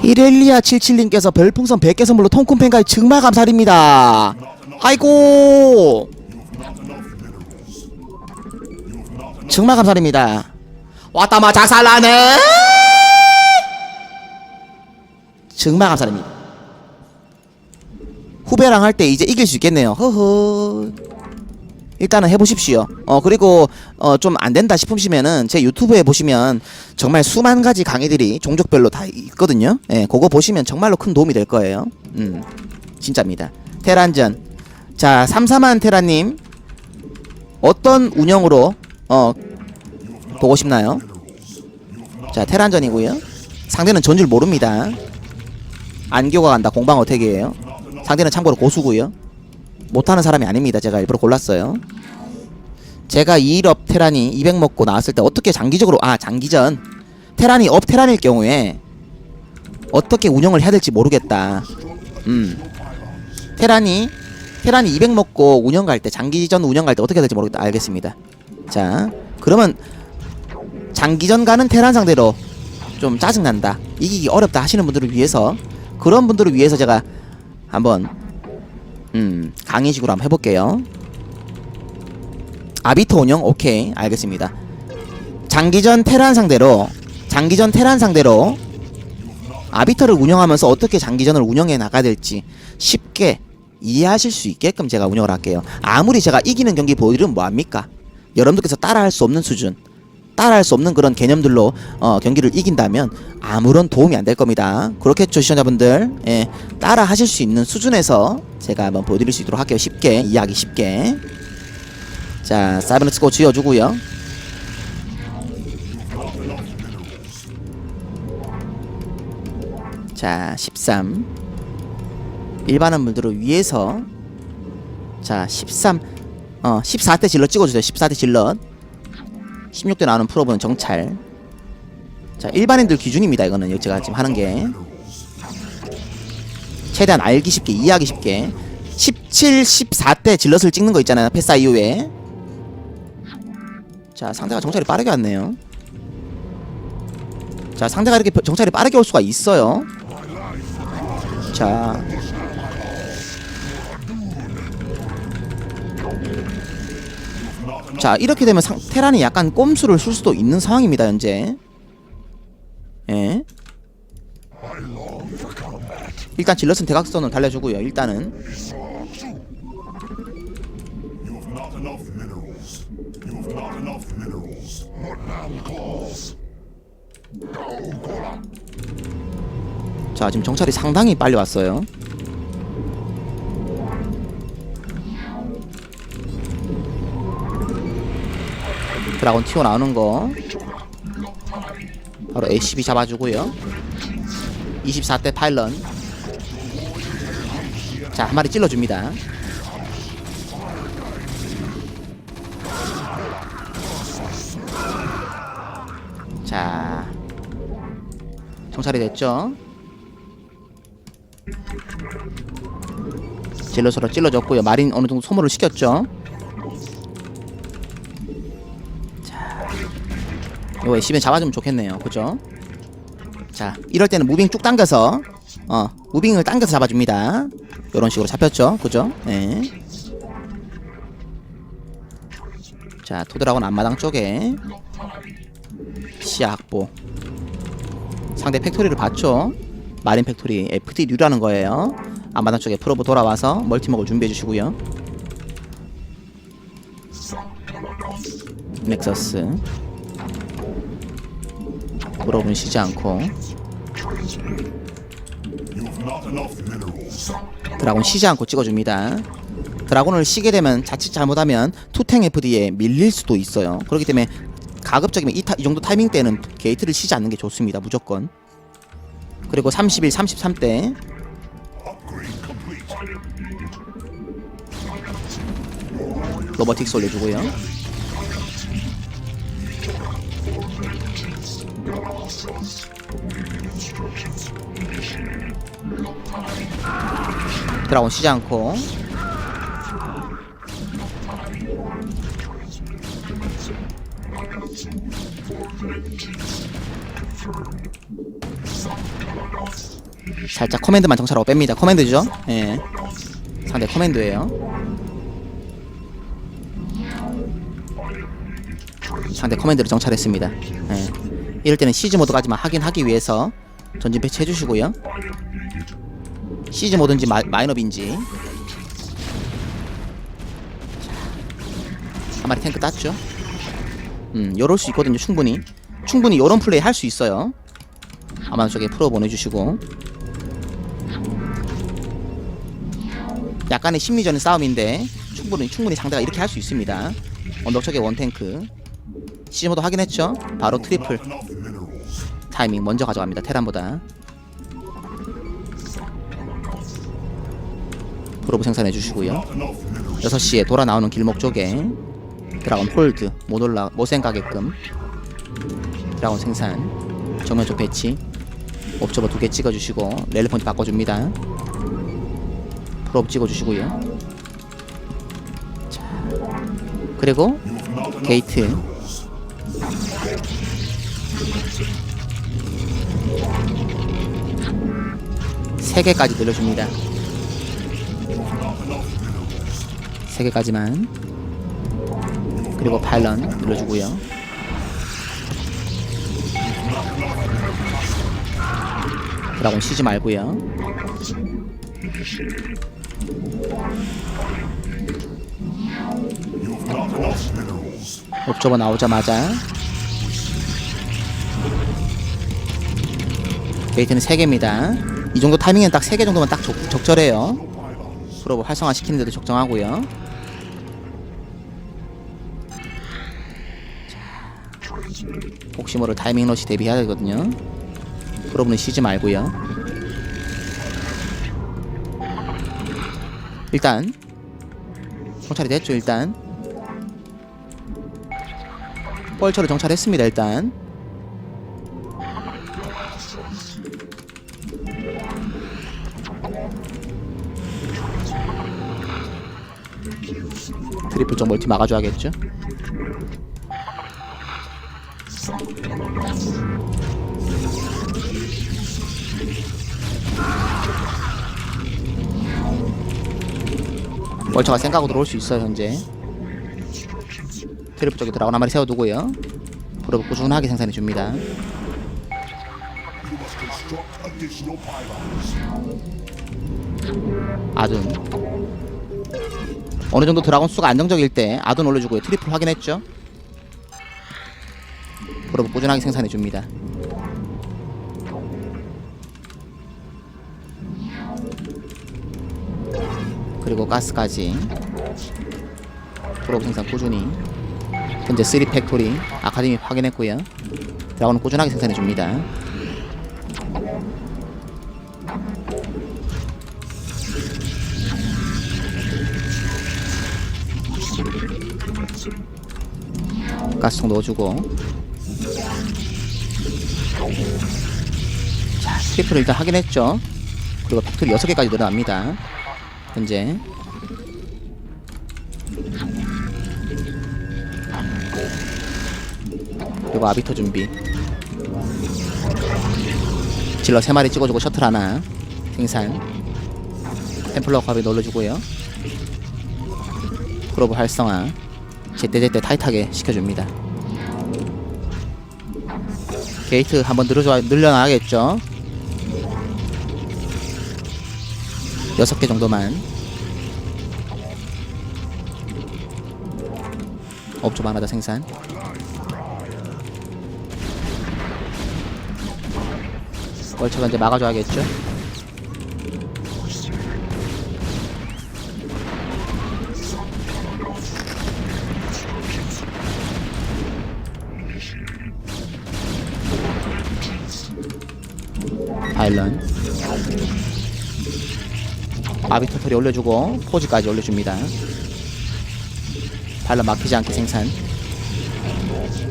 이렐리아 77님께서 별풍선 100개 선물로 통큰팬가입 정말 감사드립니다. 아이고 정말 감사드립니다. 왔다마 작살나네. 정말 감사드립니다. 후배랑 할 때 이제 이길 수 있겠네요. 허허. 일단은 해보십시오. 그리고 좀 안된다 싶으시면은 제 유튜브에 보시면 정말 수만 가지 강의들이 종족별로 다 있거든요. 예, 그거 보시면 정말로 큰 도움이 될 거예요. 진짜입니다. 테란전. 자, 33한 테라님 어떤 운영으로 보고 싶나요? 자, 테란전이고요. 상대는 전줄 모릅니다. 안교가 간다. 공방 어택이에요. 상대는 참고로 고수고요. 못하는 사람이 아닙니다. 제가 일부러 골랐어요. 제가 2일업 테란이 200 먹고 나왔을 때 어떻게 장기적으로 장기전 테란이 업 테란일 경우에 어떻게 운영을 해야 될지 모르겠다. 테란이 200 먹고 운영 갈 때 장기전 운영 갈 때 어떻게 해야 될지 모르겠다. 알겠습니다. 자, 그러면 장기전 가는 테란 상대로 좀 짜증난다, 이기기 어렵다 하시는 분들을 위해서, 그런 분들을 위해서 제가 한번 강의식으로 한번 해볼게요. 아비터 운영? 오케이, 알겠습니다. 장기전 테란 상대로 아비터를 운영하면서 어떻게 장기전을 운영해 나가야 될지 쉽게 이해하실 수 있게끔 제가 운영을 할게요. 아무리 제가 이기는 경기 보여드리면 뭐합니까? 여러분들께서 따라할 수 없는 수준, 따라할 수 없는 그런 개념들로 경기를 이긴다면 아무런 도움이 안 될 겁니다. 그렇겠죠, 시청자분들? 예, 따라 하실 수 있는 수준에서 제가 한번 보여드릴 수 있도록 할게요. 쉽게, 이해하기 쉽게. 자, 사이버넷스고 지어주고요. 자, 13 일반인 분들을 위해서, 자, 13 14대 질럿 찍어주세요. 14대 질럿. 16대 나오는 프로브는 정찰. 자, 일반인들 기준입니다. 이거는 제가 지금 하는 게 최대한 알기 쉽게, 이해하기 쉽게. 17, 14대 질럿을 찍는 거 있잖아요, 패사 이후에. 자, 상대가 정찰이 빠르게 왔네요. 자, 상대가 이렇게 정찰이 빠르게 올 수가 있어요. 자, 이렇게 되면 테란이 약간 꼼수를 쓸 수도 있는 상황입니다, 현재. 예. 일단 질럿은 대각선을 달려주고요. 일단은 자, 지금 정찰이 상당히 빨리 왔어요. 드라곤 튀어 나오는 거 바로 ACB 잡아주고요. 24대 파일런. 자, 한 마리 찔러줍니다. 자, 정찰이 됐죠. 질럿으로 찔러줬고요. 마린 어느정도 소모를 시켰죠. 이거 SCB는 잡아주면 좋겠네요. 그죠? 자, 이럴 때는 무빙 쭉 당겨서 무빙을 당겨서 잡아줍니다. 요런 식으로 잡혔죠. 그죠? 네. 자, 토드라곤 앞마당 쪽에 시야 확보. 상대 팩토리를 봤죠? 마린 팩토리 FT 뉴라는 거예요. 앞마당 쪽에 프로브 돌아와서 멀티먹을 준비해 주시고요. 넥서스 프로브는 쉬지 않고, 드라곤 쉬지 않고 찍어줍니다. 드라곤을 쉬게 되면 자칫 잘못하면 투탱 FD에 밀릴 수도 있어요. 그렇기 때문에 가급적이면 이 정도 타이밍 때는 게이트를 쉬지 않는 게 좋습니다. 무조건. 그리고 31, 33대 로버틱스 올려주고요. 드라곤 쉬지 않고 살짝 커맨드만 정찰하고 뺍니다. 커맨드죠? 예. 상대 커맨드예요. 상대 커맨드를 정찰했습니다. 예. 이럴 때는 시즈 모드까지만 확인하기 위해서 전진 배치 해주시고요. 시즈 모드인지 마인업인지. 한 마리 탱크 땄죠. 요럴 수 있거든요. 충분히 요런 플레이 할 수 있어요. 아마도 쪽에 프로 보내주시고. 약간의 심리전의 싸움인데 충분히 상대가 이렇게 할 수 있습니다. 언덕 쪽에 원탱크 시즈모드 확인했죠. 바로 트리플 타이밍 먼저 가져갑니다. 테란보다. 프로브 생산해 주시고요. 6시에 돌아 나오는 길목 쪽에 드라곤 홀드 못 생가게끔 드라곤 생산, 정면 쪽 배치, 옵저버 2개 찍어주시고 랠리 포인트 바꿔줍니다. 프로브 찍어주시고요. 자, 그리고 게이트 세 개까지 늘려줍니다. 3개까지만. 그리고 파일런 눌러주고요. 드라곤 쉬지 말고요. 옵저버 나오자마자 게이트는 3개입니다. 이 정도 타이밍엔 딱 3개 정도면 딱 적절해요. 프로브 활성화 시키는데도 적정하고요. 혹시 모를 타이밍 러시 대비해야 되거든요. 프로브는 쉬지 말고요. 일단 정찰이 됐죠. 일단 뻘처를 정찰했습니다. 일단 트리플 쪽 멀티 막아줘야겠죠. 멀처가 생각하고 들어올 수 있어요. 현재 트리플 쪽에 드라곤 한 마리 세워두고요. 프로브 꾸준하게 생산해줍니다. 아둔 어느정도 드라곤 수가 안정적일 때 아둔 올려주고요. 트리플 확인했죠. 프로브 꾸준하게 생산해줍니다. 그리고 가스까지 프로브 생산 꾸준히. 현재 3팩토리 아카데미 확인했고요. 드라곤은 꾸준하게 생산해줍니다. 가스통 넣어주고. 자, 트리플을 일단 확인했죠. 그리고 팩토리 6개까지 늘어납니다. 현재 그리고 아비터 준비. 질러 3마리 찍어주고 셔틀 하나 생산. 템플러 값에 넣어주고요. 프로브 활성화 제때제때 타이트하게 시켜줍니다. 게이트 한번 늘려놔야겠죠. 6개 정도만. 업좀 하나 더 생산. 월처가 이제 막아줘야겠죠. 파일런 아비터털이 올려주고 포즈까지 올려줍니다. 파일런 막히지 않게 생산.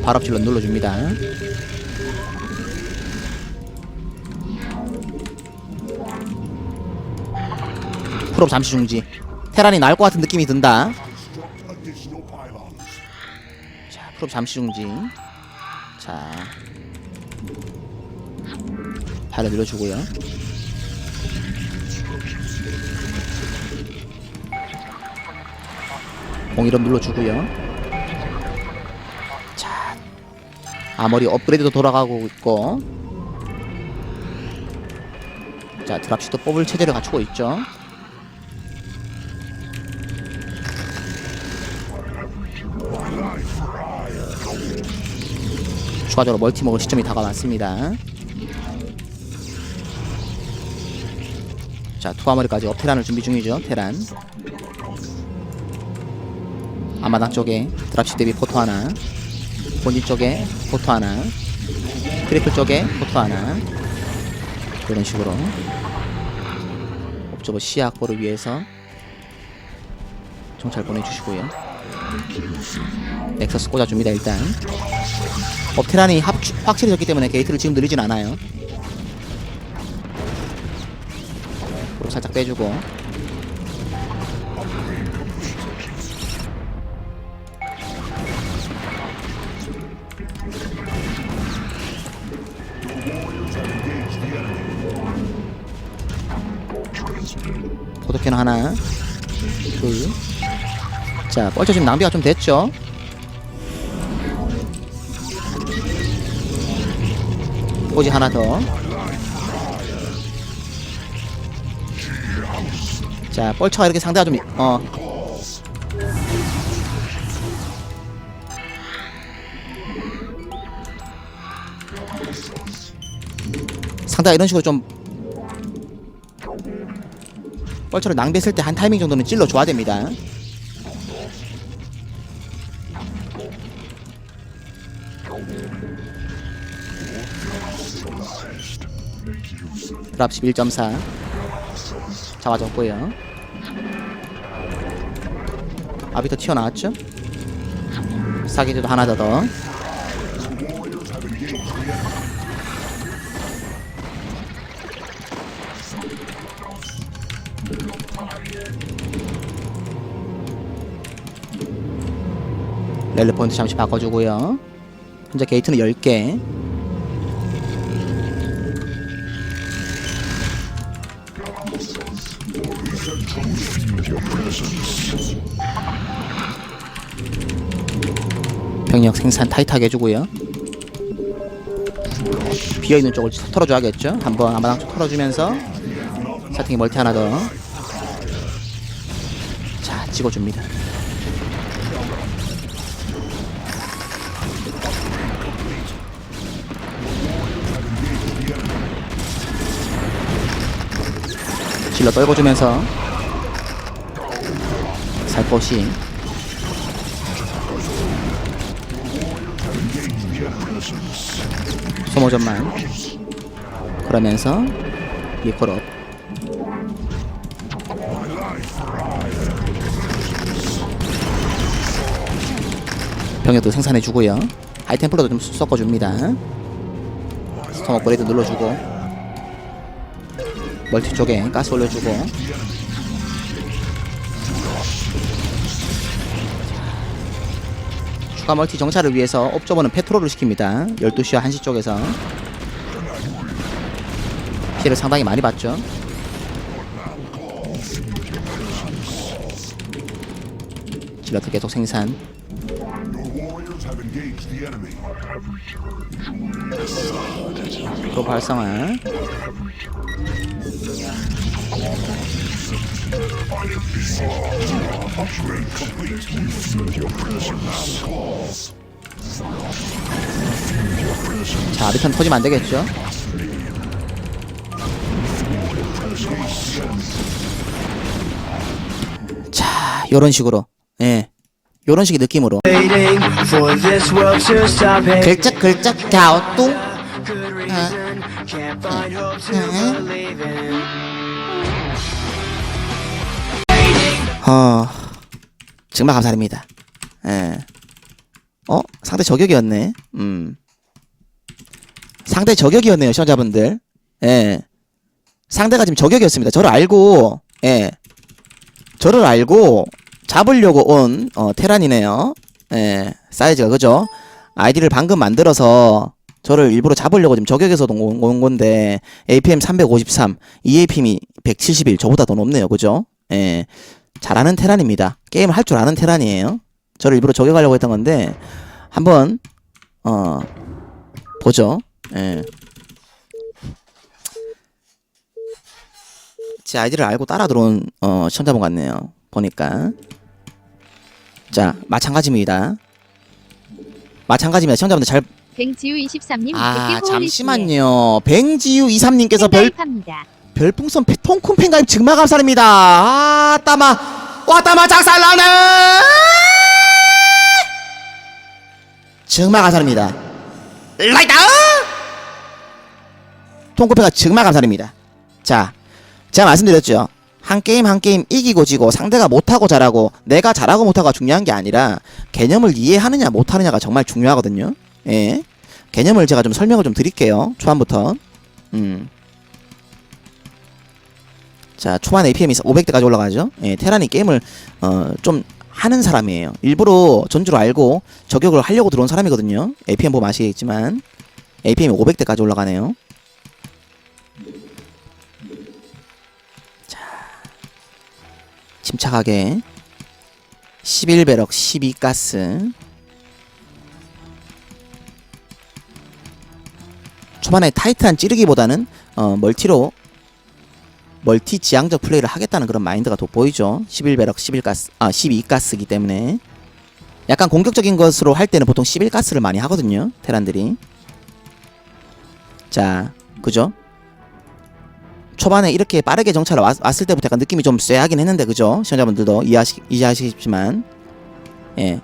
발업질러 눌러줍니다. 프로브 잠시 중지. 테란이 나을 것 같은 느낌이 든다. 자, 프로브 잠시 중지. 자, 발을 늘려주고요. 공이름 눌러주고요. 자, 아머리 업그레이드도 돌아가고 있고, 자, 드랍시도 뽑을 체제를 갖추고 있죠. 추가적으로 멀티 먹을 시점이 다가왔습니다. 자, 투하머리까지 업테란을 준비 중이죠. 테란 앞마당 쪽에 드랍십 대비 포토 하나, 본진 쪽에 포토 하나, 트리플 쪽에 포토 하나, 이런 식으로 옵저버 시야 확보를 위해서 정찰 보내주시고요. 넥서스 꽂아줍니다. 일단 업테란이 확실히 졌기 때문에 게이트를 지금 늘리진 않아요. 살짝 빼주고, 포토캐논 하나, 둘. 자, 뻘쳐 지금 낭비가 좀 됐죠. 포지 하나 더. 자, 뻘쳐가 이렇게 상대가 좀 상대가 이런 식으로 좀 뻘쳐를 낭비했을 때 한 타이밍 정도는 찔러줘야 됩니다. 드랍십 1.4 잡아줬고요. 아비터 튀어나왔죠? 사기도 하나 더. 렐레 포인트 잠시 바꿔주고요. 현재 게이트는 10개. 병력 생산 타이트하게 해주고요. 비어있는 쪽을 털어줘야겠죠. 한번 앞마당 쪽 털어주면서 세팅에 멀티 하나 더. 자, 찍어줍니다. 질러 떨궈주면서 살포시 소모전만 그러면서 리콜업. 병력도 생산해주고요. 아이템플러도 좀 섞어줍니다. 스톰 업그레이드 눌러주고, 멀티 쪽에 가스 올려주고, 추가 멀티 정찰을 위해서 옵저버는 페트롤을 시킵니다. 12시와 1시 쪽에서 피해를 상당히 많이 봤죠. 질러트 계속 생산. 프로 활성화. 자, 아비턴 터지면 안되겠죠. 자, 요런식으로, 예, 요런식의 느낌으로 글쩍글쩍 갸우뚱. 정말 감사드립니다. 예. 상대 저격이었네. 상대 저격이었네요, 시청자분들. 예. 상대가 지금 저격이었습니다. 저를 알고, 예. 저를 알고 잡으려고 온, 테란이네요. 예. 사이즈가, 그죠? 아이디를 방금 만들어서 저를 일부러 잡으려고 지금 저격에서 온 건데, APM 353, EAPM이 171, 저보다 더 높네요, 그죠? 예. 잘하는 테란입니다. 게임을 할 줄 아는 테란이에요. 저를 일부러 저격하려고 했던 건데 한번 보죠. 예. 제 아이디를 알고 따라 들어온 시청자분 같네요. 보니까. 자, 마찬가지입니다. 시청자분들 잘. 뱅지우 23님 잠시만요. 뱅지우 23님께서 가입합니다. 별풍선 통쿤팬 가입 정말 감사합니다. 따마 작살나네. 정말 감사합니다. 라이트 통쿤팬가 정말 감사합니다. 자, 제가 말씀드렸죠. 한 게임 이기고 지고 상대가 못하고 잘하고 내가 잘하고 못하고가 중요한 게 아니라 개념을 이해하느냐 못하느냐가 정말 중요하거든요. 예. 개념을 제가 좀 설명을 좀 드릴게요. 초반부터. 자, 초반 APM이 500대까지 올라가죠. 예, 테란이 게임을 좀 하는 사람이에요. 일부러 전주를 알고 저격을 하려고 들어온 사람이거든요. APM 보면 아시겠지만 APM이 500대까지 올라가네요. 자, 침착하게 11배럭 12가스. 초반에 타이트한 찌르기보다는 멀티 지향적 플레이를 하겠다는 그런 마인드가 돋보이죠. 11배럭 12가스이기 때문에 약간 공격적인 것으로 할 때는 보통 11가스를 많이 하거든요. 테란들이. 자, 그죠? 초반에 이렇게 빠르게 정찰을 왔을 때부터 약간 느낌이 좀 쎄하긴 했는데, 그죠? 시청자분들도 이해하시겠지만, 예.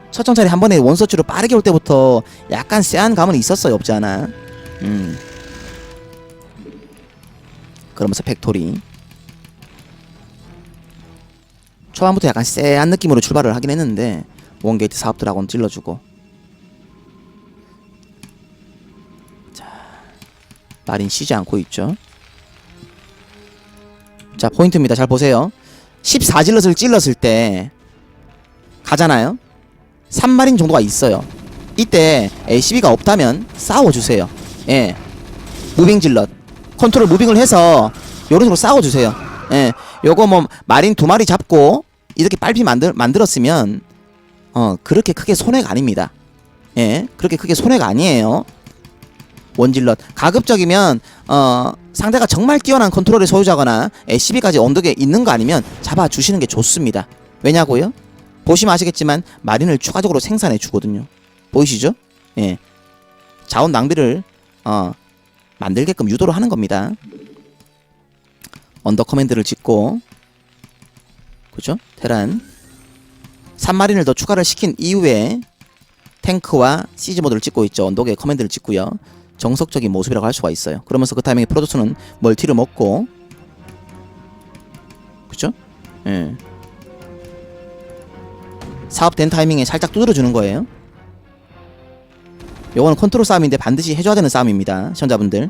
첫 정찰이 한 번에 원서치로 빠르게 올 때부터 약간 쎄한 감은 있었어요. 없지 않아. 그러면서 팩토리. 초반부터 약간 쎄한 느낌으로 출발을 하긴 했는데 원게이트 사업 드라곤 찔러주고. 자, 마린 쉬지 않고 있죠. 자, 포인트입니다. 잘 보세요. 14질럿을 찔렀을 때 가잖아요. 3마린 정도가 있어요. 이때 ACB가 없다면 싸워주세요. 예, 무빙 질럿 컨트롤 무빙을 해서 요런 식으로 싸워주세요. 예, 요거 뭐 마린 2마리 잡고 이렇게 빨리 만들었으면 그렇게 크게 손해가 아닙니다. 예, 그렇게 크게 손해가 아니에요. 원질럿 가급적이면 상대가 정말 뛰어난 컨트롤의 소유자거나 ACB까지 언덕에 있는 거 아니면 잡아주시는 게 좋습니다. 왜냐고요? 보시면 아시겠지만 마린을 추가적으로 생산해 주거든요. 보이시죠? 예, 자원 낭비를 만들게끔 유도를 하는 겁니다. 언더 커맨드를 짓고, 그죠? 테란 3마린을 더 추가를 시킨 이후에 탱크와 시즈 모드를 찍고 있죠. 언덕에 커맨드를 짓고요. 정석적인 모습이라고 할 수가 있어요. 그러면서 그 타이밍에 프로토스는 멀티를 먹고, 그죠? 예. 사업된 타이밍에 살짝 두드려주는 거예요. 요거는 컨트롤 싸움인데 반드시 해줘야 되는 싸움입니다. 시청자분들,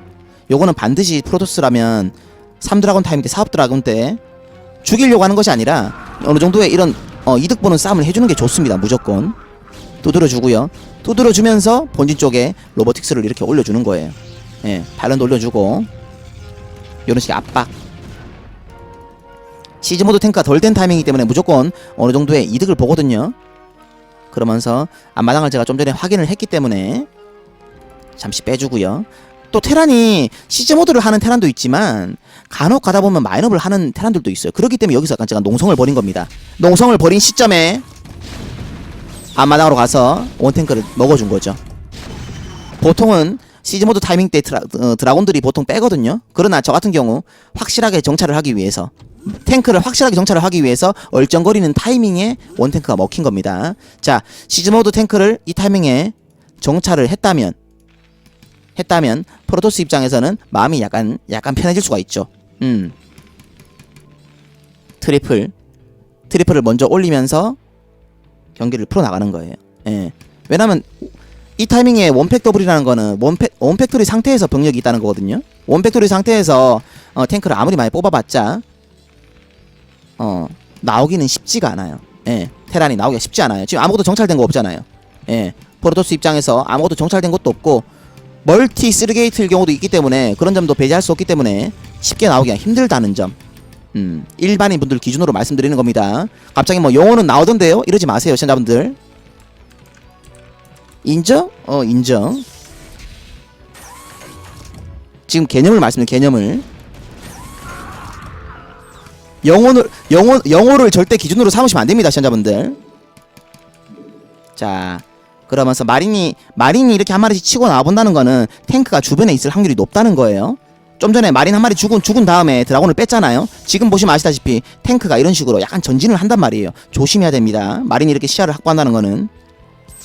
요거는 반드시 프로토스라면 3드라곤 타임 때, 사업 드라곤 때 죽이려고 하는 것이 아니라 어느 정도의 이런 이득 보는 싸움을 해주는 게 좋습니다. 무조건 두드려주고요. 두드려주면서 본진 쪽에 로보틱스를 이렇게 올려주는 거예요. 예, 발런도 올려주고 이런 식의 압박. 시즈모드 탱크가 덜 된 타이밍이기 때문에 무조건 어느 정도의 이득을 보거든요. 그러면서 앞마당을 제가 좀 전에 확인을 했기 때문에 잠시 빼주고요. 또 테란이 시즈모드를 하는 테란도 있지만 간혹 가다 보면 마인업을 하는 테란들도 있어요. 그렇기 때문에 여기서 약간 제가 농성을 벌인 겁니다. 농성을 벌인 시점에 앞마당으로 가서 원탱크를 먹어준 거죠. 보통은 시즈모드 타이밍 때 드라곤들이 보통 빼거든요. 그러나 저 같은 경우 확실하게 정찰을 하기 위해서, 탱크를 확실하게 정찰을 하기 위해서 얼쩡거리는 타이밍에 원탱크가 먹힌 겁니다. 자, 시즈모드 탱크를 이 타이밍에 정찰을 했다면 프로토스 입장에서는 마음이 약간 편해질 수가 있죠. 트리플을 먼저 올리면서 경기를 풀어나가는 거예요. 예. 왜냐면 이 타이밍에 원팩 더블이라는 거는 원팩토리 상태에서 병력이 있다는 거거든요. 원팩토리 상태에서 탱크를 아무리 많이 뽑아봤자 나오기는 쉽지가 않아요. 예. 테란이 나오기가 쉽지 않아요. 지금 아무것도 정찰된 거 없잖아요. 예. 프로토스 입장에서 아무것도 정찰된 것도 없고 멀티 쓰리게이트일 경우도 있기 때문에 그런 점도 배제할 수 없기 때문에 쉽게 나오기가 힘들다는 점. 일반인 분들 기준으로 말씀드리는 겁니다. 갑자기 뭐 영어는 나오던데요? 이러지 마세요, 시청자분들. 인정? 인정. 지금 개념을 말씀드려요, 개념을. 영어를 절대 기준으로 삼으시면 안 됩니다, 시청자분들. 자, 그러면서 마린이 이렇게 한 마리씩 치고 나와본다는 거는 탱크가 주변에 있을 확률이 높다는 거예요. 좀 전에 마린 한 마리 죽은 다음에 드라곤을 뺐잖아요. 지금 보시면 아시다시피 탱크가 이런 식으로 약간 전진을 한단 말이에요. 조심해야 됩니다. 마린이 이렇게 시야를 확보한다는 거는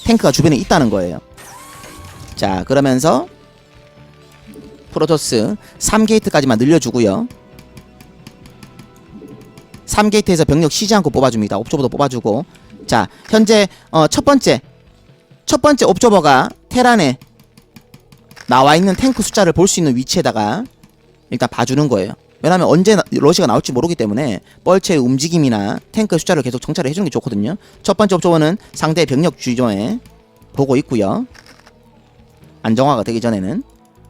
탱크가 주변에 있다는 거예요. 자, 그러면서 프로토스 3게이트까지만 늘려주고요. 3게이트에서 병력 쉬지 않고 뽑아줍니다. 옵저버도 뽑아주고. 자, 현재 첫 번째 옵저버가 테란에 나와있는 탱크 숫자를 볼 수 있는 위치에다가 일단 봐주는 거예요. 왜냐면 언제 러시가 나올지 모르기 때문에 뻘체의 움직임이나 탱크 숫자를 계속 정찰을 해주는 게 좋거든요. 첫 번째 옵저버는 상대의 병력 주위에 보고 있고요. 안정화가 되기 전에는.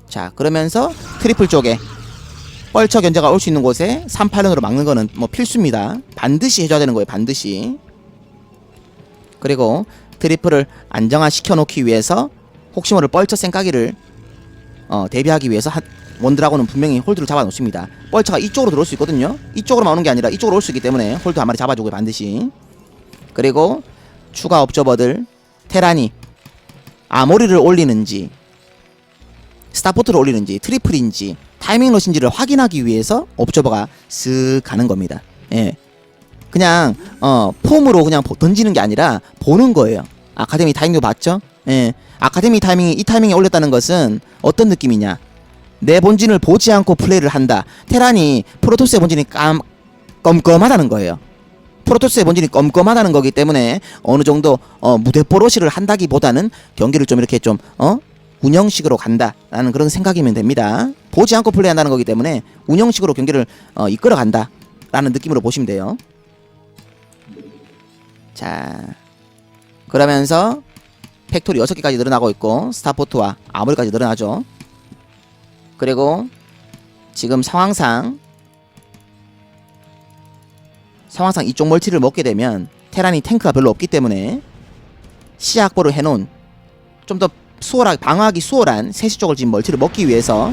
자, 그러면서 트리플 쪽에 뻘처 견제가 올 수 있는 곳에 3파련으로 막는 거는 뭐 필수입니다. 반드시 해줘야 되는 거예요. 반드시. 그리고 트리플을 안정화 시켜놓기 위해서 혹시 모를 뻘처 쌩까기를 대비하기 위해서 원드라곤은 분명히 홀드를 잡아놓습니다. 뻘처가 이쪽으로 들어올 수 있거든요. 이쪽으로만 오는 게 아니라 이쪽으로 올 수 있기 때문에 홀드 한 마리 잡아주고요. 반드시. 그리고 추가 옵저버들 테란이 아모리를 올리는지 스타포트를 올리는지 트리플인지 타이밍 러신지를 확인하기 위해서 옵저버가 쓱 가는 겁니다. 예. 그냥 폼으로 그냥 던지는 게 아니라 보는 거예요. 아카데미 타이밍도 봤죠? 예. 아카데미 타이밍이 이 타이밍에 올렸다는 것은 어떤 느낌이냐? 내 본진을 보지 않고 플레이를 한다. 테란이 프로토스의 본진이 껌껌하다는 거예요. 프로토스의 본진이 껌껌하다는 거기 때문에 어느 정도 무대뽀로시를 한다기보다는 경기를 좀 이렇게 좀 운영식으로 간다라는 그런 생각이면 됩니다. 보지 않고 플레이한다는 거기 때문에 운영식으로 경기를 이끌어 간다라는 느낌으로 보시면 돼요. 자, 그러면서 팩토리 6개까지 늘어나고 있고 스타포트와 아모리까지 늘어나죠. 그리고 지금 상황상 이쪽 멀티를 먹게 되면 테란이 탱크가 별로 없기 때문에 시야 확보를 해놓은 좀 더 수월하게 방어하기 수월한 3시 쪽을 지금 멀티를 먹기 위해서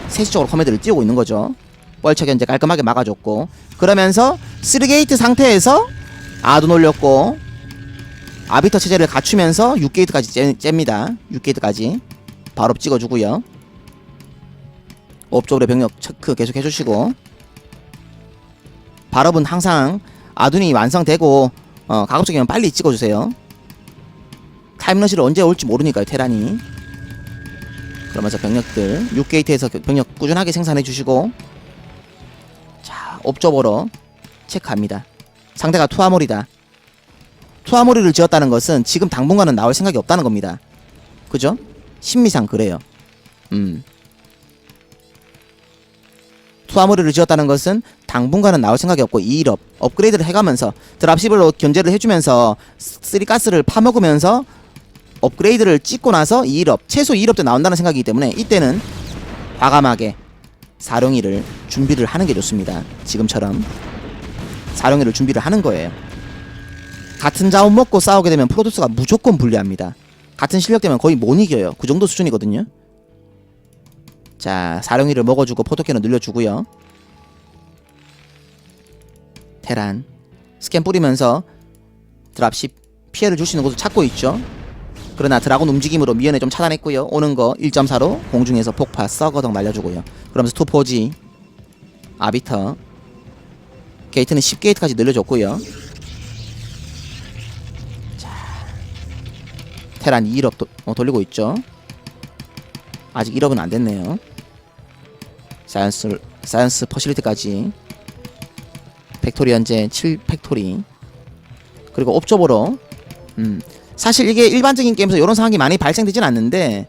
3시 쪽으로 커맨드를 띄우고 있는 거죠. 뻘처 견제 깔끔하게 막아줬고, 그러면서 3게이트 상태에서 아둔 올렸고 아비터 체제를 갖추면서 6게이트까지 잽니다. 6게이트까지 바로 찍어주고요. 옵저버의 병력 체크 계속 해주시고, 발업은 항상 아둔이 완성되고 가급적이면 빨리 찍어주세요. 타임러시를 언제 올지 모르니까요, 테란이. 그러면서 병력들 6게이트에서 병력 꾸준하게 생산해주시고, 자, 옵저버로 체크합니다. 상대가 투하몰이다. 투하몰이를 지었다는 것은 지금 당분간은 나올 생각이 없다는 겁니다. 그죠? 심리상 그래요. 투하몰이를 지었다는 것은 당분간은 나올 생각이 없고 2일업 업그레이드를 해가면서 드랍시블로 견제를 해주면서 3가스를 파먹으면서 업그레이드를 찍고 나서 2일업 최소 2일업 때 나온다는 생각이기 때문에 이때는 과감하게 사령이를 준비를 하는 게 좋습니다. 지금처럼 사령이를 준비를 하는 거예요. 같은 자원 먹고 싸우게 되면 프로토스가 무조건 불리합니다. 같은 실력 되면 거의 못 이겨요. 그 정도 수준이거든요. 자, 사령이를 먹어주고 포토캐논 늘려주고요. 테란 스캔 뿌리면서 드랍십 피해를 줄 수 있는 곳을 찾고 있죠. 그러나 드라곤 움직임으로 미연에 좀 차단했고요. 오는 거 1.4로 공중에서 폭파 썩어덕 날려주고요. 그러면서 투포지 아비터 게이트는 10게이트까지 늘려줬고요. 자, 테란 2일업 돌리고 있죠. 아직 1업은 안됐네요. 사이언스 퍼실리티까지 팩토리 현재 7팩토리. 그리고 옵저버로 사실 이게 일반적인 게임에서 이런 상황이 많이 발생되진 않는데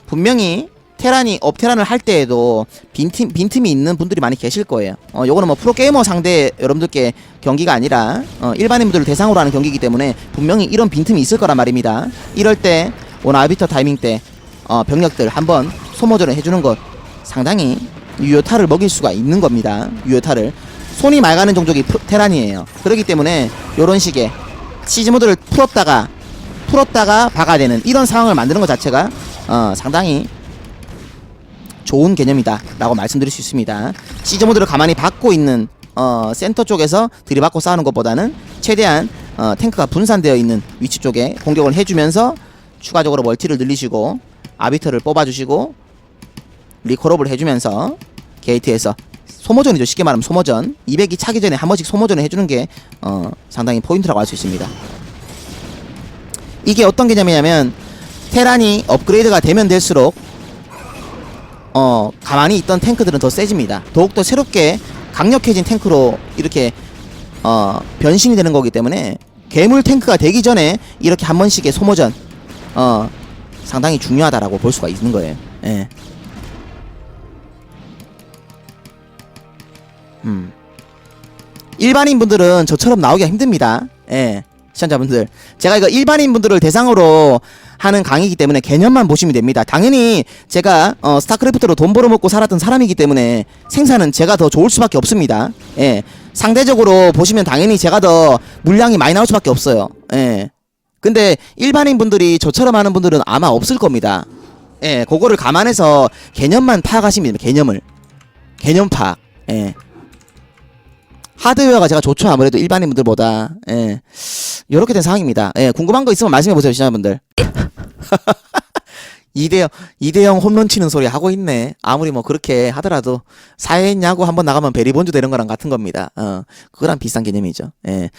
분명히 테란이 업테란을 할 때에도 빈틈이 있는 분들이 많이 계실 거예요. 요거는 뭐 프로게이머 상대 여러분들께 경기가 아니라 일반인분들을 대상으로 하는 경기이기 때문에 분명히 이런 빈틈이 있을 거란 말입니다. 이럴 때 오늘 아비터 타이밍 때 병력들 한번 소모전을 해주는 것 상당히 유효타를 먹일 수가 있는 겁니다. 유효타를 손이 맑아는 종족이 테란이에요. 그렇기 때문에 요런 식의 시즈모드를 풀었다가 박아대는 이런 상황을 만드는 것 자체가 상당히 좋은 개념이다 라고 말씀드릴 수 있습니다. 시즈모드를 가만히 받고 있는 센터 쪽에서 들이받고 싸우는 것보다는 최대한 탱크가 분산되어 있는 위치 쪽에 공격을 해주면서 추가적으로 멀티를 늘리시고 아비터를 뽑아주시고 리콜업을 해주면서 게이트에서 소모전이죠. 쉽게 말하면 소모전 200이 차기 전에 한 번씩 소모전을 해주는 게 상당히 포인트라고 할 수 있습니다. 이게 어떤 개념이냐면 테란이 업그레이드가 되면 될수록 가만히 있던 탱크들은 더 세집니다. 더욱더 새롭게 강력해진 탱크로 이렇게 변신이 되는 거기 때문에 괴물 탱크가 되기 전에 이렇게 한 번씩의 소모전 상당히 중요하다라고 볼 수가 있는 거예요. 예. 일반인 분들은 저처럼 나오기가 힘듭니다. 예. 시청자분들, 제가 이거 일반인 분들을 대상으로 하는 강의이기 때문에 개념만 보시면 됩니다. 당연히 제가 스타크래프트로 돈 벌어먹고 살았던 사람이기 때문에 생산은 제가 더 좋을 수밖에 없습니다. 예. 상대적으로 보시면 당연히 제가 더 물량이 많이 나올 수밖에 없어요. 예. 근데 일반인 분들이 저처럼 하는 분들은 아마 없을 겁니다. 예. 그거를 감안해서 개념만 파악하시면 됩니다. 개념 파악. 예. 하드웨어가 제가 좋죠. 아무래도 일반인 분들보다. 예. 요렇게 된 상황입니다. 예. 궁금한 거 있으면 말씀해보세요, 시청자분들. 2대0 홈런 치는 소리 하고 있네. 아무리 뭐 그렇게 하더라도 사회인 야구 한번 나가면 베리본주 되는 거랑 같은 겁니다. 그거랑 비슷한 개념이죠. 예.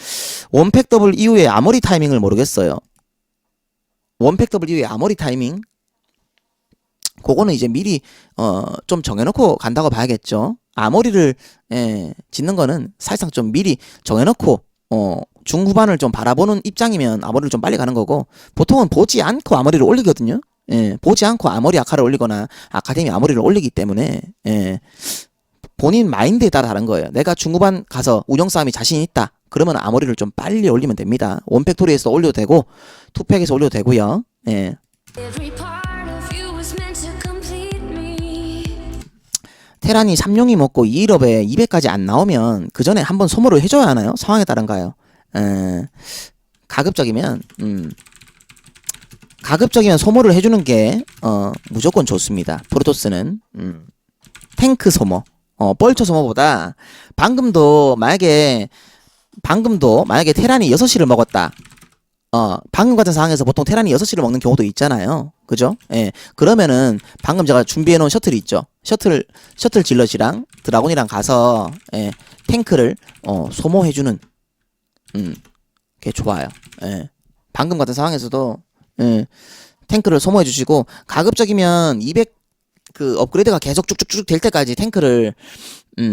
원팩 더블 이후에 아머리 타이밍을 모르겠어요. 원팩 더블 이후에 아머리 타이밍? 그거는 이제 미리 좀 정해놓고 간다고 봐야겠죠. 아머리를 짓는 거는 사실상 좀 미리 정해놓고 중후반을 좀 바라보는 입장이면 아머리를 좀 빨리 가는 거고, 보통은 보지 않고 아머리를 올리거든요. 예, 보지 않고 아머리 아카를 올리거나 아카데미 아머리를 올리기 때문에 본인 마인드에 따라 다른 거예요. 내가 중후반 가서 운영 싸움이 자신 있다 그러면 아머리를 좀 빨리 올리면 됩니다. 원팩토리에서 올려도 되고 투팩에서 올려도 되고요. 예. 테란이 3용이 먹고 2일업에 200까지 안 나오면 그 전에 한번 소모를 해줘야 하나요? 상황에 따른가요? 가급적이면 소모를 해주는 게 무조건 좋습니다. 프로토스는 탱크 소모, 뻘쳐 소모보다 방금도 만약에 테란이 6시를 먹었다. 방금 같은 상황에서 보통 테란이 6시를 먹는 경우도 있잖아요. 그죠? 예. 그러면은 방금 제가 준비해놓은 셔틀이 있죠. 셔틀 질럿이랑 드라곤이랑 가서 탱크를 소모해주는 게 좋아요. 예. 방금 같은 상황에서도 탱크를 소모해주시고 가급적이면 200 그 업그레이드가 계속 쭉쭉쭉 될 때까지 탱크를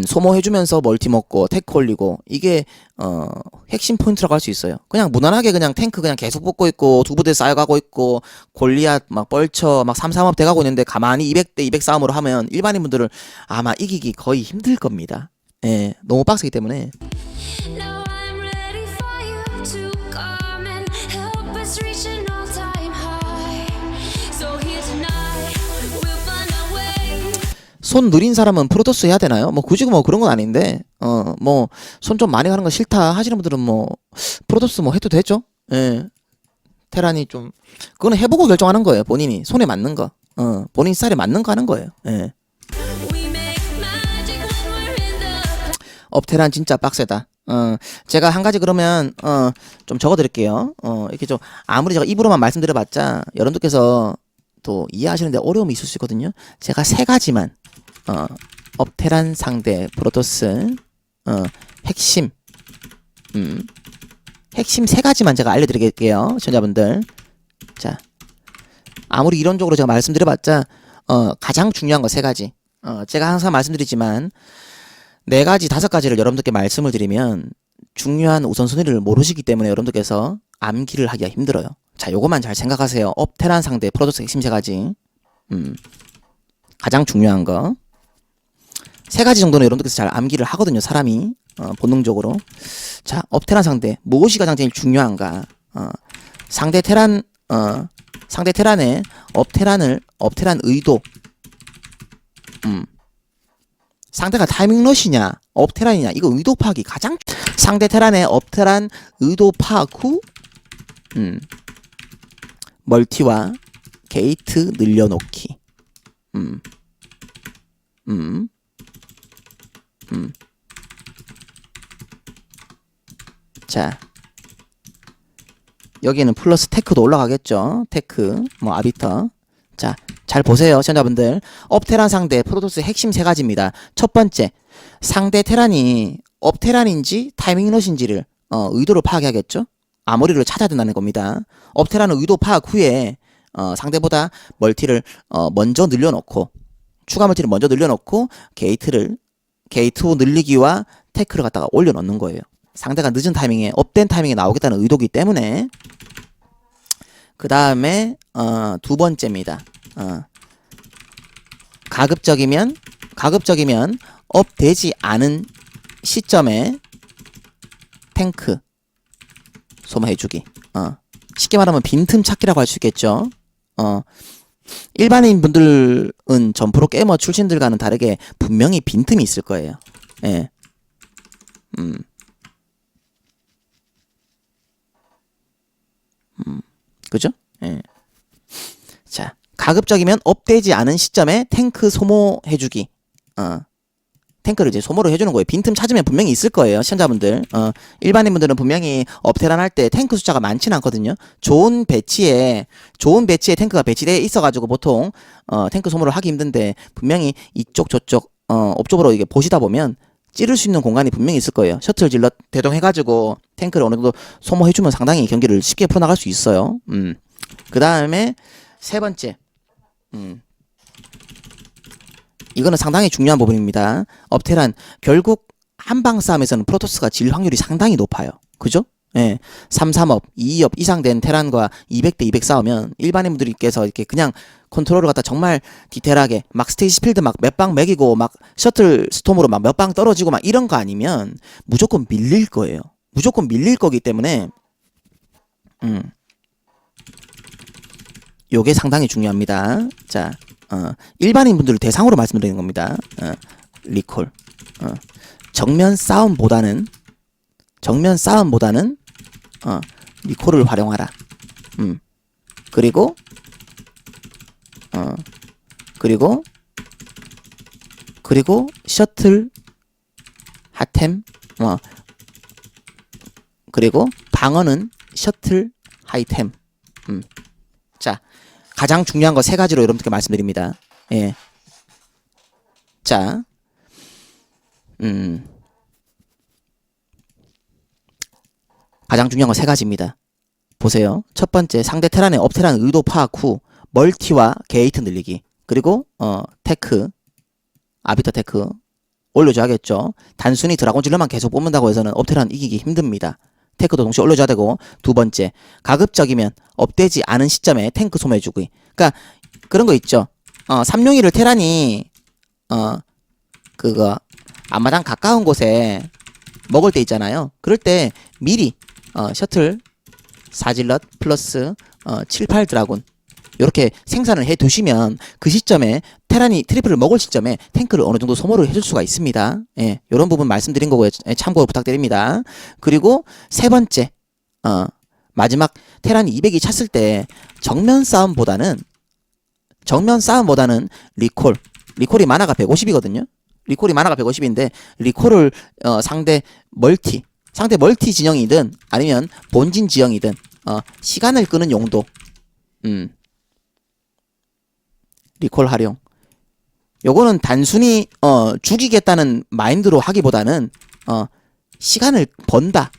소모해주면서 멀티 먹고 테크 올리고, 이게 핵심 포인트라고 할 수 있어요. 그냥 무난하게 그냥 탱크 그냥 계속 뽑고 있고 두 부대 쌓여가고 있고 골리앗 막 뻘쳐 막 3-3업 돼가고 있는데 가만히 200대 200 싸움으로 하면 일반인 분들은 아마 이기기 거의 힘들 겁니다. 예, 너무 빡세기 때문에. 손 느린 사람은 프로토스 해야 되나요? 뭐 굳이 뭐 그런 건 아닌데 뭐 손 좀 많이 가는 거 싫다 하시는 분들은 뭐 프로토스 뭐 해도 되죠. 예. 테란이 좀 그거는 해보고 결정하는 거예요. 본인이 손에 맞는 거, 본인 스타일에 맞는 거 하는 거예요. 예. 업테란 진짜 빡세다. 제가 한 가지 그러면 좀 적어드릴게요. 이렇게 좀 아무리 제가 입으로만 말씀드려봤자 여러분들께서 또 이해하시는데 어려움이 있을 수 있거든요. 제가 3가지만 업테란 상대 프로토스 핵심 3가지만 제가 알려드릴게요, 시청자분들. 자, 아무리 이론적으로 제가 말씀드려봤자 가장 중요한 거 3가지. 제가 항상 말씀드리지만 4가지, 5가지를 여러분들께 말씀을 드리면 중요한 우선순위를 모르시기 때문에 여러분들께서 암기를 하기가 힘들어요. 자, 요것만 잘 생각하세요. 업테란 상대 프로토스 핵심 3가지. 가장 중요한 거 3가지 정도는 여러분들께서 잘 암기를 하거든요, 사람이. 본능적으로. 자, 업테란 상대 무엇이 가장 제일 중요한가? 상대 테란의 업테란 의도. 상대가 타이밍러시냐 업테란이냐 이거 의도 파악이 가장 상대 테란의 업테란 의도 파악 후 멀티와 게이트 늘려놓기 자 여기는 플러스 테크도 올라가겠죠. 테크 뭐 아비터. 자 잘 보세요 시청자분들. 업테란 상대 프로토스의 핵심 세 가지입니다. 첫 번째 상대 테란이 업테란인지 타이밍러시인지를 의도를 파악해야겠죠. 아머리를 찾아야 된다는 겁니다. 업테란은 의도 파악 후에 상대보다 멀티를 먼저 늘려놓고 추가 멀티를 먼저 늘려놓고 게이트 후 늘리기와 테크를 갖다가 올려놓는 거예요. 상대가 늦은 타이밍에 업된 타이밍에 나오겠다는 의도기 때문에. 그 다음에 두 번째입니다. 가급적이면 업되지 않은 시점에 탱크 소모해주기. 쉽게 말하면 빈틈 찾기라고 할 수 있겠죠. 일반인 분들은 점프로 게이머 출신들과는 다르게 분명히 빈틈이 있을 거예요. 예. 그죠? 예. 자, 가급적이면 업되지 않은 시점에 탱크 소모해주기. 탱크를 이제 소모를 해주는 거예요. 빈틈 찾으면 분명히 있을 거예요, 시청자분들. 일반인분들은 분명히 업테란 할 때 탱크 숫자가 많지는 않거든요. 좋은 배치에 탱크가 배치되어 있어가지고 보통 탱크 소모를 하기 힘든데 분명히 이쪽 저쪽 업적으로 이게 보시다 보면 찌를 수 있는 공간이 분명히 있을 거예요. 셔틀 질럿 대동해가지고 탱크를 어느 정도 소모해주면 상당히 경기를 쉽게 풀어나갈 수 있어요. 그 다음에 세 번째. 이거는 상당히 중요한 부분입니다. 업테란 결국 한방 싸움에서는 프로토스가 질 확률이 상당히 높아요. 그죠? 예. 3-3업, 2-2업 이상 된 테란과 200대 200 싸우면 일반인분들께서 이렇게 그냥 컨트롤을 갖다 정말 디테일하게 막 스테이지 필드 막 몇 방 매기고 막 셔틀 스톰으로 막 몇 방 떨어지고 막 이런 거 아니면 무조건 밀릴 거예요. 무조건 밀릴 거기 때문에 요게 상당히 중요합니다. 자, 일반인 분들을 대상으로 말씀드리는 겁니다. 리콜. 정면 싸움보다는 리콜을 활용하라. 그리고 셔틀 핫템 그리고 방어는 셔틀 하이템. 자, 가장 중요한 거 세 가지로 여러분들께 말씀드립니다. 예. 자, 가장 중요한 거 세 가지입니다. 보세요. 첫 번째, 상대 테란의 업테란 의도 파악 후 멀티와 게이트 늘리기. 그리고 테크, 아비터 테크 올려줘야겠죠. 단순히 드라곤 질러만 계속 뽑는다고 해서는 업테란 이기기 힘듭니다. 테크도 동시에 올려줘야 되고. 두 번째, 가급적이면 업되지 않은 시점에 탱크 소모해주기. 그러니까 그런 거 있죠. 361을 테란이 그거 앞마당 가까운 곳에 먹을 때 있잖아요. 그럴 때 미리 셔틀 4질럿 플러스 7, 8 드라군 이렇게 생산을 해 두시면 그 시점에 테란이 트리플을 먹을 시점에 탱크를 어느 정도 소모를 해줄 수가 있습니다. 예, 이런 부분 말씀드린 거고요. 참고 부탁드립니다. 그리고 세 번째, 마지막 테란이 200이 찼을 때 정면 싸움보다는 리콜이 마나가 150이거든요. 리콜이 마나가 150인데 리콜을 상대 멀티 진영이든 아니면 본진 지형이든 시간을 끄는 용도. 리콜 활용. 요거는 단순히 죽이겠다는 마인드로 하기보다는 시간을 번다.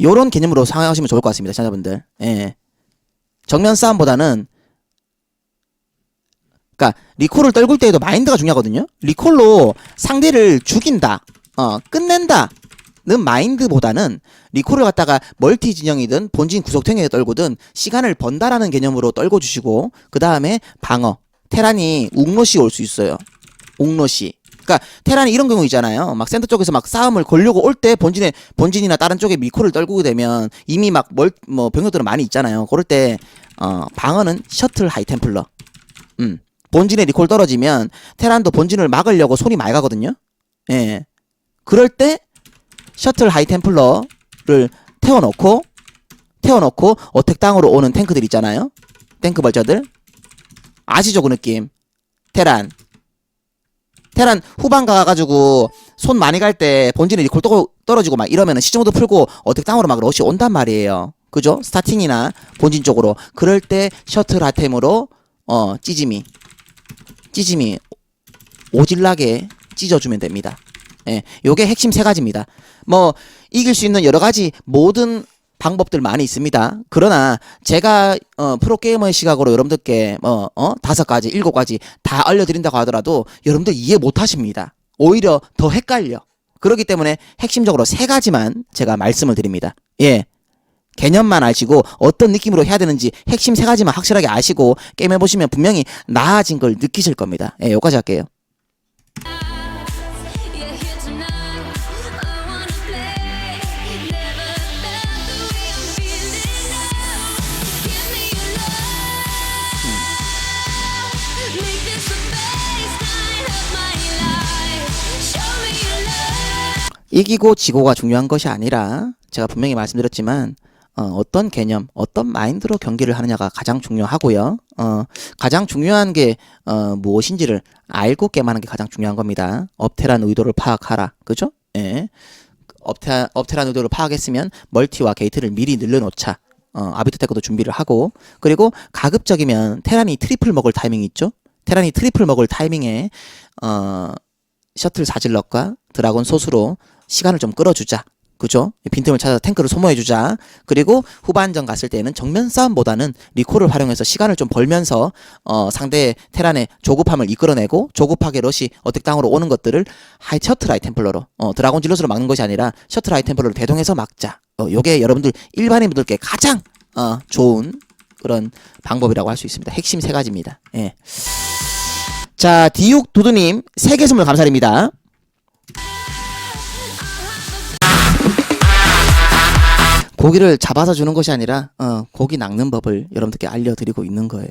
요런 개념으로 생각하시면 좋을 것 같습니다, 시청자분들. 예. 정면 싸움보다는 그러니까 리콜을 떨굴 때에도 마인드가 중요하거든요. 리콜로 상대를 죽인다, 끝낸다는 마인드보다는 리콜을 갖다가 멀티 진영이든 본진 구석탱이에 떨구든 시간을 번다라는 개념으로 떨궈 주시고, 그 다음에 방어. 테란이 웅러시 올 수 있어요. 웅러시. 그러니까 테란이 이런 경우 있잖아요. 막 센터 쪽에서 막 싸움을 걸려고 올 때 본진이나 다른 쪽에 미코를 떨구게 되면 이미 막 뭐 병력들은 많이 있잖아요. 그럴 때 방어는 셔틀 하이템플러. 본진에 리콜 떨어지면 테란도 본진을 막으려고 손이 많이 가거든요. 예. 그럴 때 셔틀 하이템플러를 태워놓고 어택 땅으로 오는 탱크들 있잖아요. 탱크 벌처들. 아시죠 그 느낌? 테란 후반 가가지고 손 많이 갈 때 본진에 리콜 떨어지고 막 이러면은 시정도 풀고 어택 땅으로 막 러시 온단 말이에요. 그죠? 스타팅이나 본진 쪽으로. 그럴 때 셔틀 아템으로 찌짐이 오질나게 찢어주면 됩니다. 예, 요게 핵심 세 가지입니다. 뭐 이길 수 있는 여러 가지 모든 방법들 많이 있습니다. 그러나 제가 프로게이머의 시각으로 여러분들께 5가지, 7가지 다 알려드린다고 하더라도 여러분들 이해 못하십니다. 오히려 더 헷갈려. 그렇기 때문에 핵심적으로 3가지만 제가 말씀을 드립니다. 예. 개념만 아시고 어떤 느낌으로 해야 되는지 핵심 3가지만 확실하게 아시고 게임 해보시면 분명히 나아진 걸 느끼실 겁니다. 예, 여기까지 할게요. 이기고 지고가 중요한 것이 아니라 제가 분명히 말씀드렸지만 어떤 개념, 어떤 마인드로 경기를 하느냐가 가장 중요하고요. 가장 중요한 게 무엇인지를 알고 게임하는 게 가장 중요한 겁니다. 업테란 의도를 파악하라. 그죠? 예. 업테란 의도를 파악했으면 멀티와 게이트를 미리 늘려놓자. 아비터 테크도 준비를 하고, 그리고 가급적이면 테란이 트리플 먹을 타이밍이 있죠? 테란이 트리플 먹을 타이밍에 셔틀 사질럿과 드라곤 소수로 시간을 좀 끌어주자. 그죠? 빈틈을 찾아서 탱크를 소모해주자. 그리고 후반전 갔을 때는 정면 싸움보다는 리콜을 활용해서 시간을 좀 벌면서 상대 테란의 조급함을 이끌어내고 조급하게 러시 어택 땅으로 오는 것들을 셔틀 하이템플러로 드라곤 질럿으로 막는 것이 아니라 셔틀 하이템플러로 대동해서 막자. 요게 여러분들 일반인분들께 가장 좋은 그런 방법이라고 할 수 있습니다. 핵심 3가지입니다. 예. 자, 디육 도두님 3개 선물 감사드립니다. 고기를 잡아서 주는 것이 아니라 고기 낚는 법을 여러분들께 알려드리고 있는 거예요.